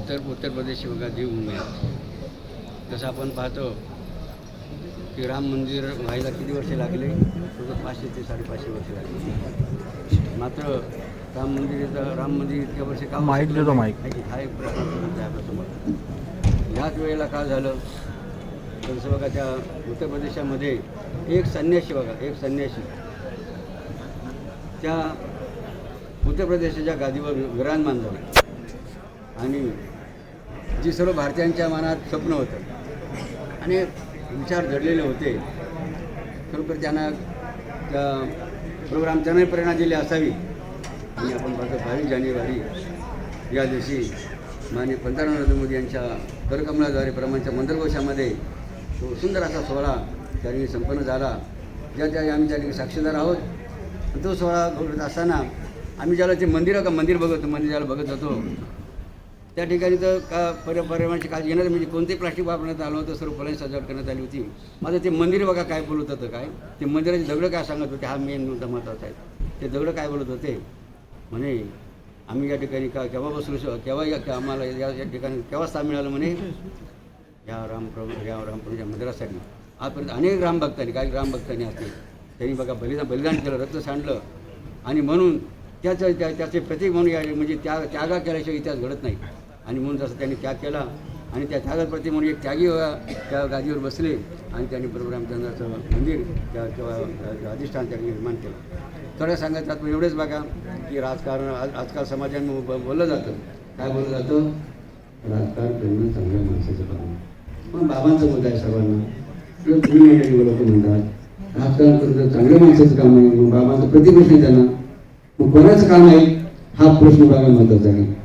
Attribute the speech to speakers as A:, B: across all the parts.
A: उत्तर प्रदेश बघा देवभूमी आहे. जसं आपण पाहतो की राम मंदिर व्हायला किती वर्ष लागले? 500 ते 550 वर्ष लागले. मात्र राम मंदिर इतक्या वर्ष का
B: माईक देतो माईक
A: हा एक प्रश्न आहे आपल्यासमोर. ह्याच वेळेला काय झालं तर जसं बघा त्या उत्तर प्रदेशामध्ये एक संन्यासी त्या उत्तर प्रदेशाच्या गादीवर विराजमान झाले आणि जी सर्व भारतीयांच्या मनात स्वप्न होतं आणि विचार जडलेले होते, खरोखर त्यांना त्या प्रोग्राम त्यांनाही प्रेरणा दिली असावी. आणि आपण पाहतो 22 जानेवारी या दिवशी माननीय पंतप्रधान नरेंद्र मोदी यांच्या करकमलाद्वारे प्रमाणच्या मंत्रघोषामध्ये तो सुंदर असा सोहळा त्या ठिकाणी संपन्न झाला, ज्या आम्ही त्या ठिकाणी साक्षीदार आहोत. तो सोहळा घडत असताना आम्ही ज्याला ते मंदिर ज्याला बघत होतो त्या ठिकाणी तर पर्यावरणाची काळजी घेण्यात म्हणजे कोणतेही प्लास्टिक वापरण्यात आलं होतं, सर्व फळांची सजावट करण्यात आली होती. माझं ते मंदिर बघा काय बोलत होतं, काय ते मंदिराचे दगडं काय सांगत होते, हा मेन मुद्दा महत्त्वाचा आहे. ते दगडं काय बोलत होते म्हणे, आम्ही या ठिकाणी केव्हा बसलो, केव्हा आम्हाला या ठिकाणी केव्हा स्थान मिळालं म्हणे, या रामप्रभूच्या मंदिरासाठी. आजपर्यंत अनेक काही रामभक्तांनी असतील त्यांनी बघा बलिदान केलं, रक्त सांडलं आणि म्हणून त्याचे प्रतीक म्हणून म्हणजे त्यागा केल्याशिवाय इतिहास घडत नाही. आणि म्हणून जसं त्यांनी त्याग केला आणि त्या त्यागाप्रती म्हणून एक त्यागी त्या गादीवर बसले आणि त्यांनी बरोबर रामचंद्राचं मंदिर किंवा अधिष्ठान त्यांनी निर्माण केलं. थोडं सांगायचं आपण एवढंच बघा की आजकाल समाजाने बोललं जातं, काय बोललं जातं, राजकारण करणं चांगल्या माणसाचं काम. पण बाबांचा मुद्दा आहे सर्वांना किंवा तुम्ही मंडळी लोक म्हणतात राजकारण करणं चांगल्या माणसाचं काम आहे. मग बाबांचा प्रतिप्रश्न आहे त्यांना, मग कोणाचं काम आहे हा प्रश्न बघा महत्त्वाचा आहे.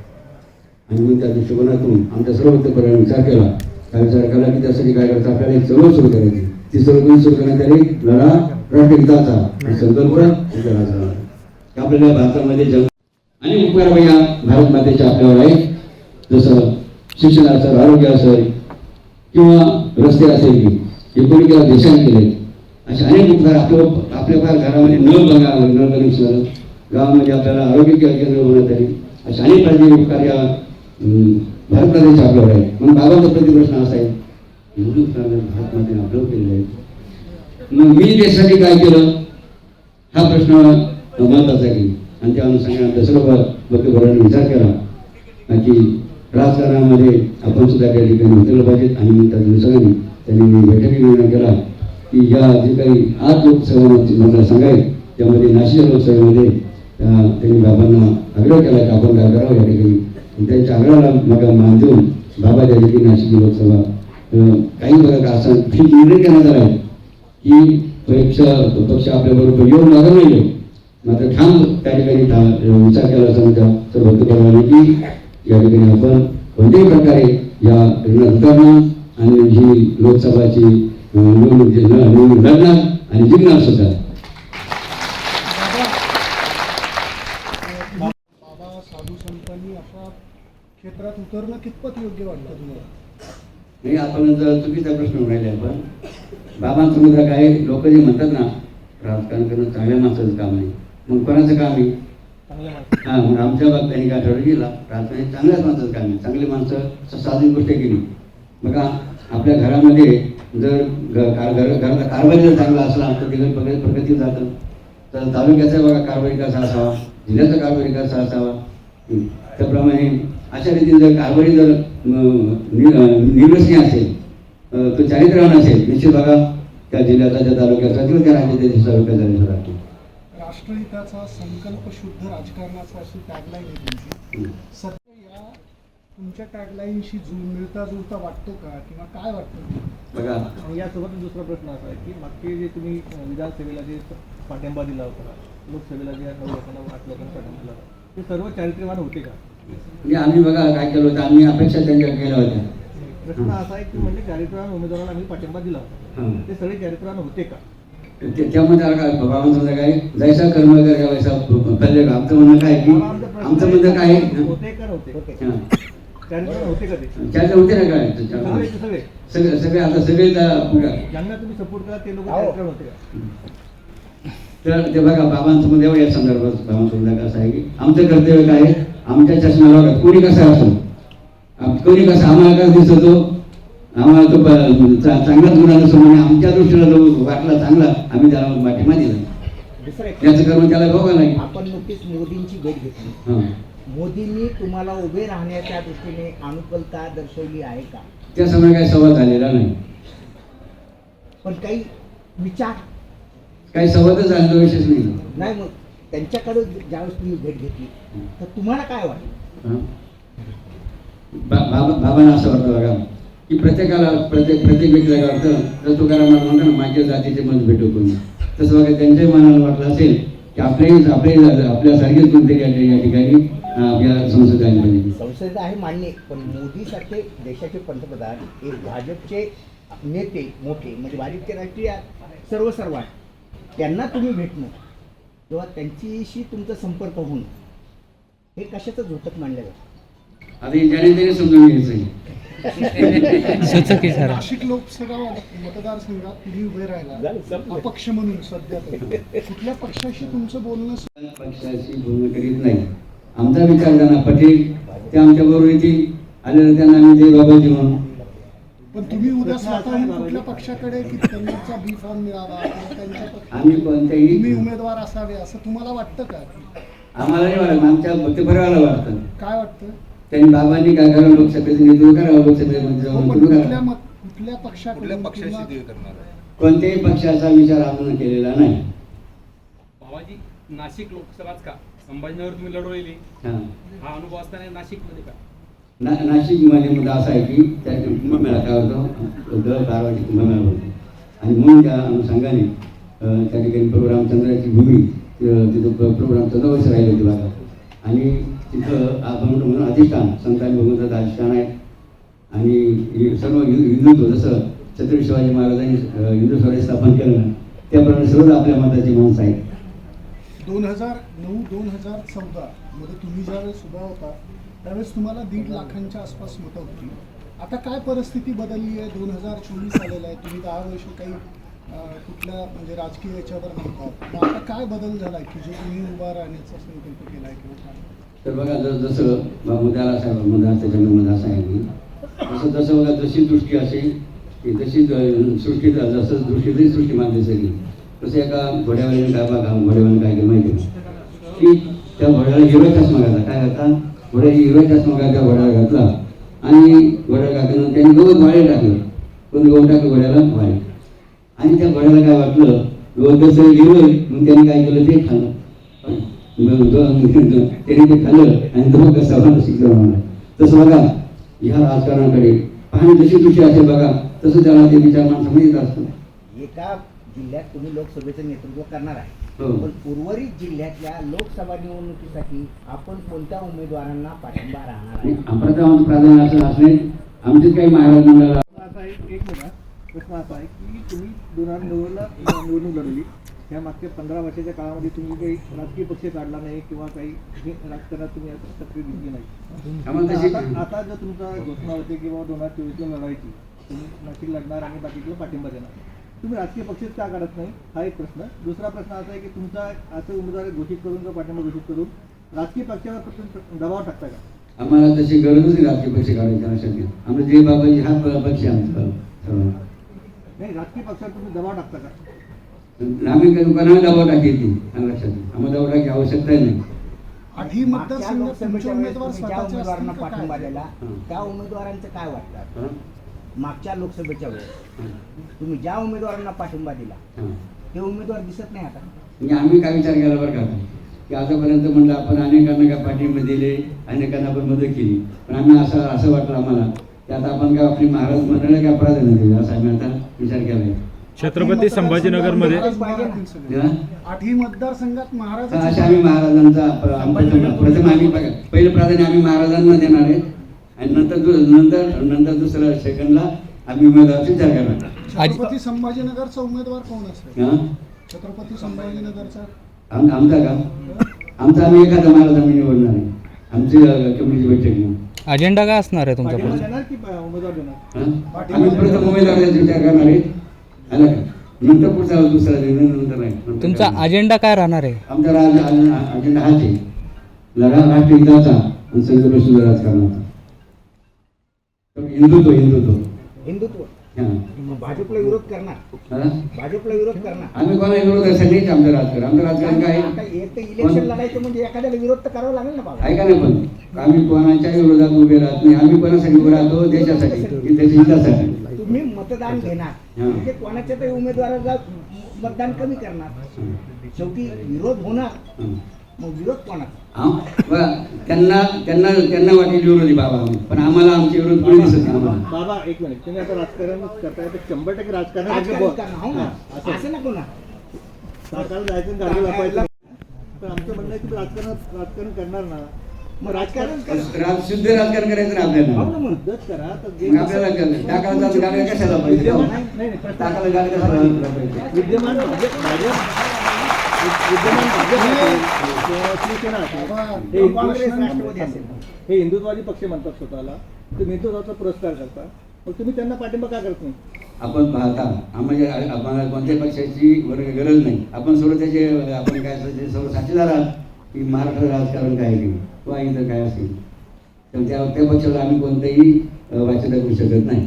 A: आणि मग त्या दृष्टिकोनातून आमच्या सर्व पर्याय विचार केला की त्यासाठी काय करतं, आपल्याला एक चळवळ सुरू करायची. ती चळवळ सुरू करण्यात आली लढा राष्ट्रहिताचा संकल्प आपल्याला भारतामध्ये जग आणि उपकार या भारत मातेच्या आपल्यावर आहे. जसं शिक्षण असेल, आरोग्य असेल किंवा रस्ते असेल, हे कोणी केला देशाने केले. असे अनेक उपकार आपल्या घरामध्ये न बघितलं गावामध्ये आपल्याला आरोग्य केंद्र होण्यात आली. अशा अनेक प्रकारचे उपकार या भारत मातेच्या आपल्यावर आहे. म्हणून बाबांचा प्रतिप्रश्न असा आहे, एवढं भारत मातेने आपल्यावर केलेलं आहे, मग मी देशासाठी काय केलं हा प्रश्न महत्वाचा आहे. आणि त्या अनुषंगाने आमच्या सर्व भक्तभरांनी विचार केला की राजकारणामध्ये आपण सुद्धा त्या ठिकाणी उतरलं पाहिजेत. आणि मग त्या दिवसांनी त्यांनी बैठकी निर्णय केला की या जे काही 8 लोकसभा मतदारसंघ आहेत त्यामध्ये नाशिक लोकसभेमध्ये त्यांनी बाबांना आग्रह केला की आपण काय करावं या ठिकाणी. त्यांच्या आग्रहाला मग मान देऊन बाबा त्या ठिकाणी नाशिक लोकसभा काही बघा असं ठीक निर्णय करण्यात आला आहे की पक्ष आपल्याबरोबर येऊन मागं नाही येऊ, मात्र ठाम त्या ठिकाणी विचार केला समजा तर भक्तपरवाने की या ठिकाणी आपण कोणत्याही प्रकारे या उतरणं आणि ही लोकसभाची निवडणूक लढणार आणि जिंकणार सुद्धा.
C: बाबा साधू संतांनी अशा क्षेत्रात उतरणं कितपत योग्य वाटतं तुम्हाला?
A: नाही, आपण जर चुकीचा प्रश्न राहिले. आपण बाबांचं मुद्दा काय, लोक जे म्हणतात ना राजकारण करणं चांगल्या माणसाचं काम आहे, मग कोणाचं काम आहे? हां, मग आमच्या बाबतीने काय ठरवलं गेला राजकारण चांगल्याच माणसाचं काम आहे. चांगली माणसं साधी गोष्ट केली बघा. आपल्या घरामध्ये जर घराचा कारभारी जर चांगला असला तर तिकडे प्रगती जातं. तर तालुक्याचा बघा कारभारी कसा असावा, जिल्ह्याचा कारभारी कसा असावा, त्याप्रमाणे अशा रीतीने जर कारभारी जर निर्वसनीय असेल, तो चारित्र्यवान असेल, निश्चित बघा त्या जिल्ह्याचा, त्या तालुक्याचा किंवा त्या राज्याच्या तालुक्याचा रिझल्ट राहतो.
C: राष्ट्रहिताचा संकल्प शुद्ध राजकारणाचा अशी टॅगलाईन आहे तुमची. सध्या या तुमच्या टॅगलाईनशी मिळता जुळता वाटतो का किंवा काय वाटतं
A: बघा?
D: यासोबत दुसरा प्रश्न असा आहे की मागचे जे तुम्ही विधानसभेला जे पाठिंबा दिला होता, लोकसभेला जे 9 लोकांना 8 लोकांना पाठिंबा दिला होता, ते सर्व चारित्र्यवान होते का?
A: म्हणजे आम्ही बघा काय केलं होतं, आम्ही अपेक्षा त्यांच्या केल्या होत्या.
D: प्रश्न असा आहे की म्हणजे चारित्र्यवान उमेदवाराला आम्ही पाठिंबा दिला होता, ते सगळे चारित्र्यवान होते का?
A: त्यामध्ये काय बाबांचं काय जैसा कर्म कर वैसा फल. आमचं म्हणणं काय की आमचं म्हणणं काय
D: होते का नव्हते? चारित्र्यवान होते का?
A: त्याच्या होते ना काय सगळे आता सगळे
D: ज्यांना तुम्ही सपोर्ट करा ते लोक चारित्र्यवान होते का?
A: तर ते बघा बाबांचं मध्ये या संदर्भात बाबांचं म्हणणं कसं आहे की आमचं कर्तव्य काय आहे, आमच्या चष्म्याला कोणी कसं असो कोणी कसं आम्हाला कसं दिसतो, आम्हाला तो चांगलाच गुन्हा नसतो म्हणजे आमच्या दृष्टीला जो वाटला चांगला आम्ही त्याला पाठिंबा दिला.
B: दुसरं एक,
A: त्याचं करून त्याला भोगा नाही.
B: आपण नुकतीच मोदींची भेट घेतली.
A: हां,
B: मोदींनी तुम्हाला उभे राहण्याच्या दृष्टीने अनुकूलता दर्शवली आहे का?
A: त्या समोर काही संवाद झालेला नाही.
B: पण काही विचार
A: काही संवादच झालेला विशेष नाही.
B: नाही. मग त्यांच्याकडे ज्यावेळेस तुम्ही भेट घेतली तर तुम्हाला काय वाटलं?
A: हां. बाबांना असं वाटतं बघा की प्रत्येकाला प्रत्येक व्यक्तीला काय वाटतं, जर तुकाराम म्हणतो ना माझ्या जातीचे मत भेटू कोणी, तसं बघा त्यांच्याही मनाला वाटलं असेल की आपल्यासारखेच कोणतरी या ठिकाणी आपल्या संसद आली पाहिजे.
B: संसद आहे मान्य, पण मोदीसारखे देशाचे पंतप्रधान एक भाजपचे नेते मोठे म्हणजे भाजपचे राष्ट्रीय सर्व त्यांना तुम्ही भेटणं किंवा त्यांच्याशी तुमचा संपर्क होणं हे कशाचं झोटक मानलं जातं?
A: आता हे ज्याने त्याने समजून घ्यायचं.
C: नाशिक लोकसभा मतदारसंघात तुम्ही उभे राहिला अपक्ष म्हणून सध्या तरी. कुठल्या पक्षाशी तुमचं बोलणं?
A: पक्षाशी बोलणं करीत नाही. आमचा विचार त्यांना पटेल ते आमच्या बरोबर येतील, आल्यानंतर त्यांना आम्ही जय बाबाजी म्हणून.
C: पण तुम्ही उद्या स्वतःहून कुठल्या पक्षाकडे की त्यांचा बी फॉर्म मिळावा किंवा त्यांच्या
A: आम्ही कोणत्याही
C: तुम्ही उमेदवार असावे असं तुम्हाला वाटतं का?
A: आम्हाला नाही वाटत, आमच्या परिवाराला वाटतं.
C: काय वाटतं?
A: त्यांनी बाबांनी काय करावं, लोकसभेचं नेतृत्व करावं, लोकसभेमध्ये जाऊन
C: पण
A: नेतृत्व
C: कुठल्या
A: करावं.
C: कुठल्या पक्षाकडून किंवा
A: कोणत्याही पक्षाचा विचार आम्ही केलेला नाही.
E: बाबाजी, नाशिक लोकसभाच का संभाजीनगर तुम्ही लढवलेली,
A: हां.
E: हा अनुभव असताना नाशिकमध्ये का?
A: नाशिकमध्ये मुद्दा असा आहे की त्या कुंभमेळा काय होतो, दर कारवाची कुंभमेळा होतो आणि म्हणून त्या अनुषंगाने त्या ठिकाणी प्रभू रामचंद्राची भूमी तिथं प्रभू रामचंद्र वैसे राहिले होते बघा. आणि तिथं आपण म्हणून अधिष्ठान संतांनी भगवंताचं अधिष्ठान आहे. आणि सर्व हिंदुत्व जसं छत्रपती शिवाजी महाराजांनी हिंदू स्वराज्य स्थापन केलं ना, त्याप्रमाणे सर्व आपल्या मताची माणसं आहेत.
C: 2009-2014 मध्ये तुम्ही ज्यावेळेस उभा होता त्यावेळेस तुम्हाला 1.5 लाखांच्या आसपास मतं होती. आता काय परिस्थिती बदलली आहे? 2024 आलेला आहे. तुम्ही 10 वर्ष काही कुठल्या म्हणजे राजकीय याच्यावर नव्हता. मग आता काय बदल झाला आहे की जो तुम्ही उभा राहण्याचा संकल्प केला आहे किंवा काय?
A: तर बघा जसं मुद्द्याला साहेब मुद्दा त्याच्यामध्ये असं आहे की जसं बघा जशी दृष्टी असेल की तशी सृष्टी जसं दृष्टी सृष्टी मानली सगळी तसं एका घोड्यावाल्याने काय बघा घोड्यावाल्याने काय केलं माहिती आहे की त्या घोड्याला हिरवा चष्मा घातला. काय घातला? घोड्याची हिरवा चष्मा त्या घोड्याला घातला आणि घोड्याला घातल्यानंतर त्यांनी गवत वाळे टाकलं. कोणी गवत टाकलं घोड्याला वाळे. आणि त्या घोड्याला काय वाटलं गवत कसं हिरवं, मग त्यांनी काय केलं ते खाल्लं. त्यांनी ते खाल्लं आणि तो कसा शिकला म्हणा. तसं बघा ह्या राजकारणाकडे पाहणी जशी दृष्टी असेल बघा तसं त्याला ते विचार माणसामध्ये येत असतं.
B: एका जिल्ह्यात तुम्ही लोकसभेचं नेतृत्व करणार आहे,
A: हो.
B: पण उर्वरित जिल्ह्यातल्या लोकसभा निवडणुकीसाठी आपण कोणत्या उमेदवारांना पाठिंबा राहणार आहे?
A: आमचं प्राधान्य असं असणे आमचेच काही महाराज मंडळाला
D: असा एक मोठा प्रश्न असा आहे की तुम्ही 2009ला निवडणूक लढवली. या मागच्या 15 वर्षाच्या काळामध्ये तुम्ही काही राजकीय पक्ष काढला नाही किंवा काही राजकारणात तुम्ही सक्रिय दिसली नाही. आता जर तुमचा घोषणा होते की बाबा 2024ला लढायची, तुम्ही नाशिक लढणार आणि बाकीकडे पाठिंबा देणार, तुम्ही राजकीय पक्षच का काढत नाही हा एक प्रश्न. दुसरा प्रश्न असा आहे की तुमचा असं उमेदवार घोषित करून किंवा पाठिंबा घोषित करून राजकीय पक्षावर दबाव टाकता का?
A: आम्हाला तशी गरजच नाही राजकीय पक्ष काढायची अशक्य. आम्हाला जे बाबाजी हा पक्ष आमचा
D: नाही, राजकीय पक्षावर तुम्ही दबाव टाकता का?
A: आम्ही काही दुकानावर दबाव टाकेल ती लक्षात घ्या. आम्हाला दबाव टाकी आवश्यकता नाही.
C: आधी
B: मागच्या
C: मतदारसंघात
B: लोकसभेच्या
C: तुमचे
B: वेळेस
C: उमेदवार
B: तुम्ही ज्या
C: स्वतःचे
B: उमेदवारांना
C: असतील का
B: पाठिंबा
C: काय?
B: दिला त्या उमेदवारांचं काय वाटतं?
A: हां?
B: मागच्या लोकसभेच्या वेळेस तुम्ही ज्या उमेदवारांना पाठिंबा दिला
A: हां.
B: ते उमेदवार दिसत नाही आता.
A: म्हणजे आम्ही काय विचार केला बरं का की आतापर्यंत म्हटलं आपण अनेकांना काय पाठिंबा दिले, अनेकांना आपण मदत केली, पण आम्ही असं वाटलं आम्हाला की आता आपण काय आपली महाराज मंडळाला काय प्राधान्य दिलं असं आम्ही आता विचार केला.
F: छत्रपती संभाजीनगरमध्ये
C: आठही मतदारसंघात महाराज
A: अशा आम्ही महाराजांचा प्रथम आम्ही पहिलं प्राधान्य आम्ही महाराजांना देणार आहे आणि नंतर दुसऱ्या सेकंडला आम्ही उमेदवाराचा विचार करणार.
C: छत्रपती संभाजीनगरचा उमेदवार कोण असेल?
A: हां?
C: छत्रपती संभाजीनगरचा
A: आमचा का? आमचा आम्ही एखादा महाराज आम्ही निवडणार आहे. आमची कमिटीची बैठक घेऊन
F: अजेंडा काय असणार आहे तुमचा?
D: पाठिंबा देणार की उमेदवार देणार?
A: हां? आम्ही प्रथम उमेदवाराचा विचार करणार आहे. आला का? नंतर पुढचा दुसरा नंतर नाही.
F: तुमचा अजेंडा काय राहणार आहे?
A: आमचा अजेंडा हाच आहे, लढा राष्ट्रहिताचा आणि संघर्ष राजकारणाचा. हिंदुत्व
B: हिंदुत्व
A: हां.
B: मग भाजपला विरोध करणार,
A: हां?
B: भाजपला विरोध करणार.
A: आम्ही कोणा विरोध आहे? सगळीच आमचं राजकारण काय आहे?
B: आता एक तर इलेक्शन लढायचं म्हणजे एखाद्याला विरोध तर करावा लागेल ना बाबा.
A: ऐका ना, पण आम्ही कोणाच्या विरोधात उभे राहत नाही. आम्ही कोणासाठी उभे राहतो? देशासाठी, की देशाच्या हितासाठी.
B: तुम्ही मतदान घेणार
A: हां.
B: म्हणजे कोणाच्या तरी उमेदवाराला मतदान कमी करणार, शेवटी विरोध होणार.
A: हां.
B: मग विरोध कोणाचा?
A: हां, बरं. त्यांना वाटेल विरोधी बाबा आम्ही. पण आम्हाला आमचे विरोध कोणी दिसत नाही आम्हाला.
D: बाबा एक मिनिट, तुम्ही आता राजकारण करताय तर 100% राजकारण
B: राजकारण करणार, हो ना.
D: असं
B: असं नको ना.
D: सरकार जायचं गाडी वापरायचं. तर आमचं म्हणणं आहे की राजकारण करणार ना,
B: मग राजकारण कर.
A: शुद्ध राजकारण करायचं ना आपल्याला.
B: हो ना मग.
D: मदत करा तर जे
A: मग आपल्याला टाकायला गाड्या कशाला पाहिजे?
D: नाही नाही
A: टाकायला गाड्या कशाला पाहिजे?
D: विद्यमान भाजप असेल किंवा शिवसेना असेल, हे
B: काँग्रेस राष्ट्रवादी असेल.
D: हे हिंदुत्ववादी पक्ष म्हणतात स्वतःला, तुम्ही हिंदुत्वाचा पुरस्कार करता, मग तुम्ही त्यांना पाठिंबा का करत नाही?
A: आपण पाहता आम्हाला आम्हाला कोणत्याही पक्षाची गरज नाही. आपण सर्व त्याचे आपण काय त्याचे सर्व साक्षीदार आहात की महाराष्ट्र राजकारण काय नाही किंवा इथं काय असेल तर त्या पक्षाला आम्ही कोणतेही वाचन करू शकत नाही.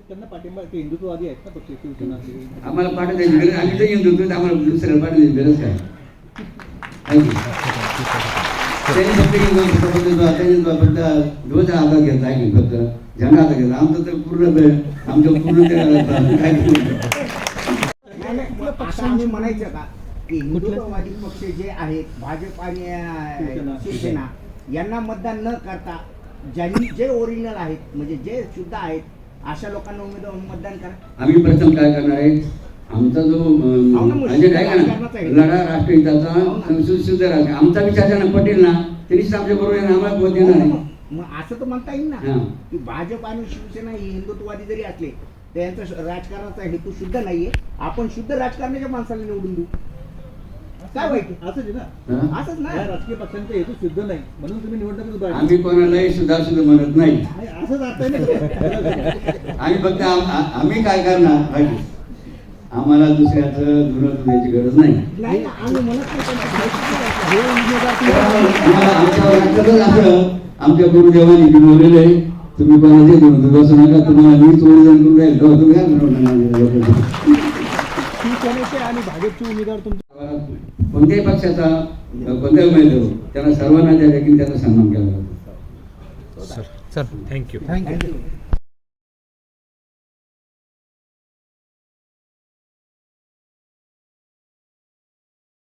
D: त्यांना पाठिंबा, ते हिंदुत्ववादी आहेत ना पक्ष, शिवसेना असेल.
A: आम्हाला पाठवण्याची गरज, आम्ही तर हिंदुत्व, आम्हाला दुसऱ्याला पाठवण्याची गरज काय आहे की? त्यांनी फक्त त्यांनी फक्त ध्वज हातात घेतला आहे की फक्त झेंडा हातात घेतला. आमचं तर पूर्ण आमचं पूर्ण काय
B: नाही, नाही. आता आम्ही म्हणायचं का की हिंदुत्ववादी पक्ष जे आहेत भाजप आणि शिवसेना यांना मतदान न करता ज्यांनी जे ओरिजिनल आहेत म्हणजे जे शुद्ध आहेत अशा लोकांना उमेदवार मतदान करा.
A: आम्ही प्रथम काय करणार आहे? आमचा जो अजेंडा आहे का ना, लढा राष्ट्रहिताचा, शुद्ध राजकारण, आमचा विचार ज्यांना पटेल ना त्यांनीच आमच्या बरोबर आहे ना, आम्हाला मत देणार आहे.
B: मग असं तर म्हणता येईल ना
A: हां.
B: की भाजप आणि शिवसेना ही हिंदुत्ववादी जरी असले त्यांचा राजकारणाचा हेतू शुद्ध नाहीये, आपण शुद्ध राजकारणाच्या माणसाला निवडून देऊ. काय वाईट आहे?
D: असंच आहे ना,
A: हां?
B: असंच ना.
D: या राजकीय पक्षांचा हेतू शुद्ध नाही म्हणून तुम्ही निवडणुकीत उभा राहिला.
A: आम्ही कोणालाही सुद्धा म्हणत नाही.
D: नाही, असंच अर्थ आहे ना.
A: आम्ही फक्त आम्ही काय करणार माहिती? आम्हाला दुसऱ्याचं धुरं धुण्याची गरज नाही.
B: नाही ना, आम्ही म्हणत नाही, पण हे उमेदवार
A: तुम्हाला आमच्या राज्यातच असं आमच्या गुरुदेवांनी बोललेलं आहे, तुम्ही कोणाचे धुरं बसू नका, तुम्हाला मी चोरीजण करून राहील तेव्हा तुम्ही काय म्हणणार?
D: शिवसेनेचे आणि भाजपचे उमेदवार तुमचे
A: कोणत्याही पक्षाचा कोणत्याही उमेदवार त्यांना सर्वांना द्या, देखील त्याचा सन्मान केला जातो.
F: Sir thank you.
B: थँक्यू.